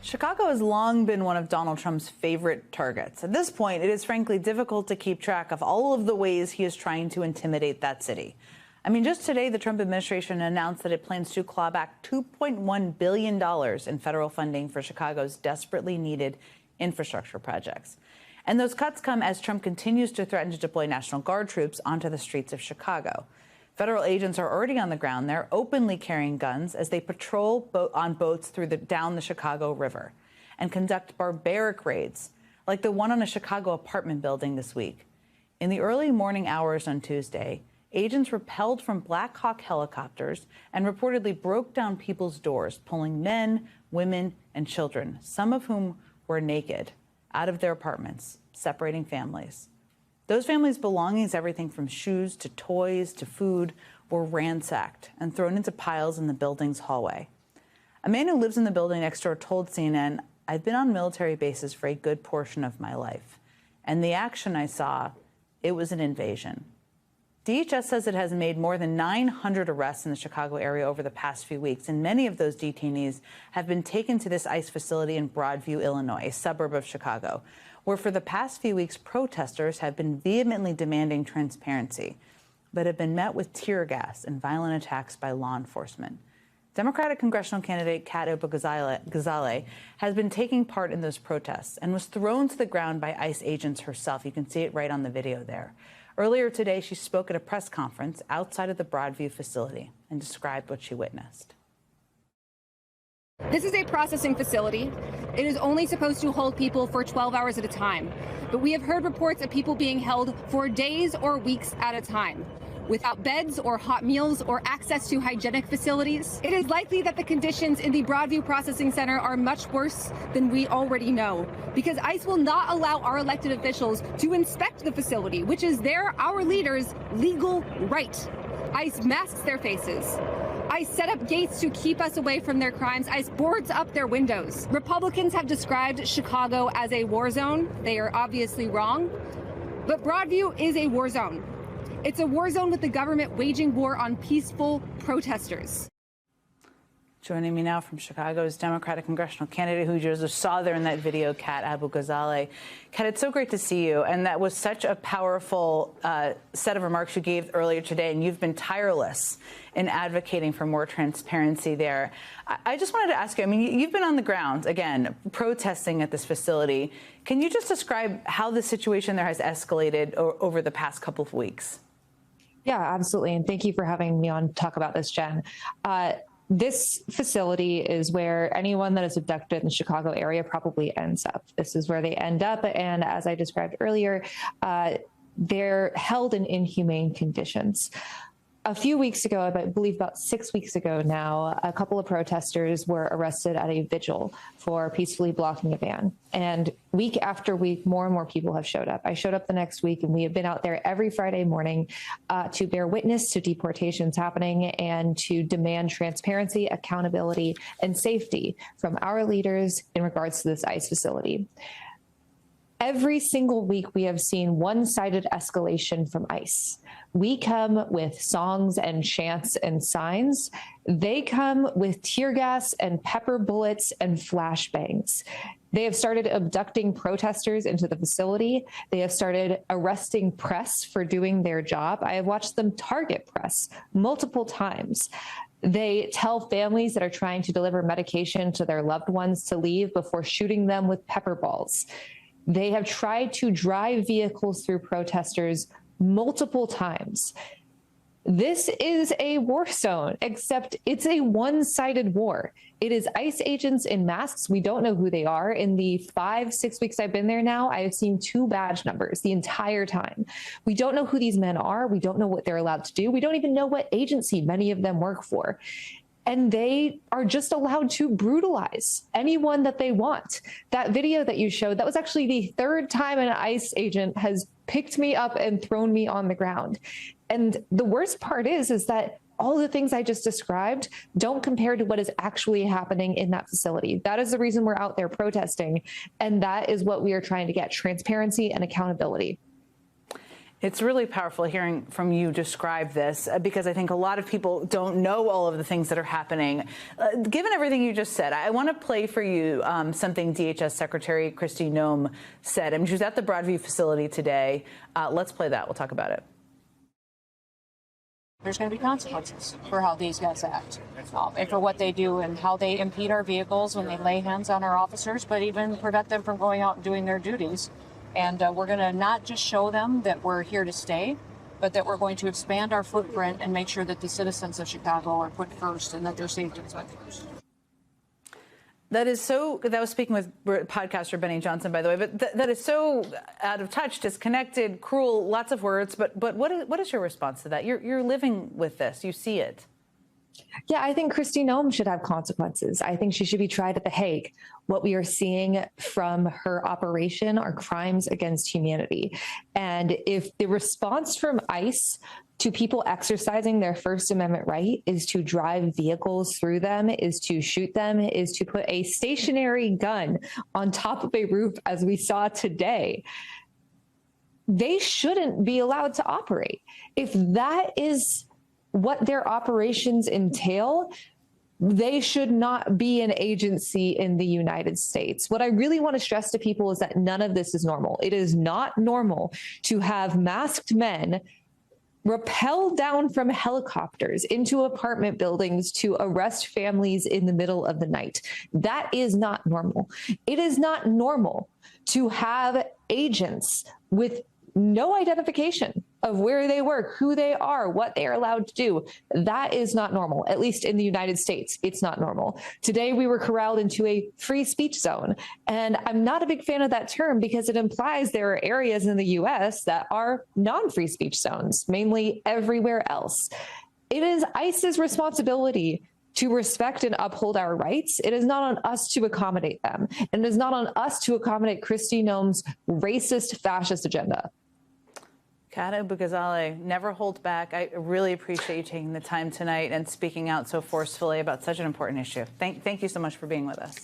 Chicago has long been one of Donald Trump's favorite targets. At this point, it is frankly difficult to keep track of all of the ways he is trying to intimidate that city. I mean, just today, the Trump administration announced that it plans to claw back $2.1 billion in federal funding for Chicago's desperately needed infrastructure projects. And those cuts come as Trump continues to threaten to deploy National Guard troops onto the streets of Chicago. Federal agents are already on the ground there, openly carrying guns as they patrol on boats down the Chicago River and conduct barbaric raids, like the one on a Chicago apartment building this week. In the early morning hours on Tuesday, agents rappelled from Black Hawk helicopters and reportedly broke down people's doors, pulling men, women, and children, some of whom were naked, out of their apartments, separating families. Those families' belongings, everything from shoes to toys to food, were ransacked and thrown into piles in the building's hallway. A man who lives in the building next door told CNN, "I've been on military bases for a good portion of my life, and the action I saw, it was an invasion." DHS says it has made more than 900 arrests in the Chicago area over the past few weeks, and many of those detainees have been taken to this ICE facility in Broadview, Illinois, a suburb of Chicago, where for the past few weeks, protesters have been vehemently demanding transparency, but have been met with tear gas and violent attacks by law enforcement. Democratic congressional candidate Kat Abughazaleh has been taking part in those protests and was thrown to the ground by ICE agents herself. You can see it right on the video there. Earlier today, she spoke at a press conference outside of the Broadview facility and described what she witnessed. This is a processing facility. It is only supposed to hold people for 12 hours at a time. But we have heard reports of people being held for days or weeks at a time, without beds or hot meals or access to hygienic facilities. It is likely that the conditions in the Broadview Processing Center are much worse than we already know, because ICE will not allow our elected officials to inspect the facility, which is our leaders' legal right. ICE masks their faces. ICE set up gates to keep us away from their crimes. ICE boards up their windows. Republicans have described Chicago as a war zone. They are obviously wrong. But Broadview is a war zone. It's a war zone with the government waging war on peaceful protesters. Joining me now from Chicago is Democratic congressional candidate who you just saw there in that video, Kat Abughazaleh. Kat, it's so great to see you. And that was such a powerful set of remarks you gave earlier today. And you've been tireless in advocating for more transparency there. I just wanted to ask you, I mean, you've been on the ground, again, protesting at this facility. Can you just describe how the situation there has escalated over the past couple of weeks? Yeah, absolutely. And thank you for having me on to talk about this, Jen. This facility is where anyone that is abducted in the Chicago area probably ends up. This is where they end up. And as I described earlier, they're held in inhumane conditions. A few weeks ago, I believe about 6 weeks ago now, a couple of protesters were arrested at a vigil for peacefully blocking a van. And week after week, more and more people have showed up. I showed up the next week, and we have been out there every Friday morning to bear witness to deportations happening and to demand transparency, accountability, and safety from our leaders in regards to this ICE facility. Every single week, we have seen one-sided escalation from ICE. We come with songs and chants and signs. They come with tear gas and pepper bullets and flashbangs. They have started abducting protesters into the facility. They have started arresting press for doing their job. I have watched them target press multiple times. They tell families that are trying to deliver medication to their loved ones to leave before shooting them with pepper balls. They have tried to drive vehicles through protesters multiple times. This is a war zone, except it's a one-sided war. It is ICE agents in masks. We don't know who they are. In the 5-6 weeks I've been there now, I have seen 2 badge numbers the entire time. We don't know who these men are. We don't know what they're allowed to do. We don't even know what agency many of them work for. And they are just allowed to brutalize anyone that they want. That video that you showed, that was actually the 3rd time an ICE agent has picked me up and thrown me on the ground. And the worst part is that all the things I just described don't compare to what is actually happening in that facility. That is the reason we're out there protesting. And that is what we are trying to get: transparency and accountability. It's really powerful hearing from you describe this because I think a lot of people don't know all of the things that are happening. Given everything you just said, I want to play for you something DHS Secretary Kristi Noem said. I mean, she was at the Broadview facility today. Let's play that. We'll talk about it. There's going to be consequences for how these guys act and for what they do and how they impede our vehicles when they lay hands on our officers, but even prevent them from going out and doing their duties. And we're going to not just show them that we're here to stay, but that we're going to expand our footprint and make sure that the citizens of Chicago are put first and that their safety is put first. That was speaking with podcaster Benny Johnson, by the way, but that is so out of touch, disconnected, cruel, lots of words. But what is your response to that? You're living with this. You see it. Yeah, I think Kristi Noem should have consequences. I think she should be tried at The Hague. What we are seeing from her operation are crimes against humanity. And if the response from ICE to people exercising their First Amendment right is to drive vehicles through them, is to shoot them, is to put a stationary gun on top of a roof, as we saw today, they shouldn't be allowed to operate. If that is what their operations entail, they should not be an agency in the United States. What I really want to stress to people is that none of this is normal. It is not normal to have masked men rappel down from helicopters into apartment buildings to arrest families in the middle of the night. That is not normal. It is not normal to have agents with no identification of where they work, who they are, what they are allowed to do. That is not normal. At least in the United States, it's not normal. Today, we were corralled into a free speech zone. And I'm not a big fan of that term because it implies there are areas in the US that are non-free speech zones, mainly everywhere else. It is ICE's responsibility to respect and uphold our rights. It is not on us to accommodate them. And it is not on us to accommodate Kristi Noem's racist, fascist agenda. Kat Abughazaleh, never hold back. I really appreciate you taking the time tonight and speaking out so forcefully about such an important issue. Thank you so much for being with us.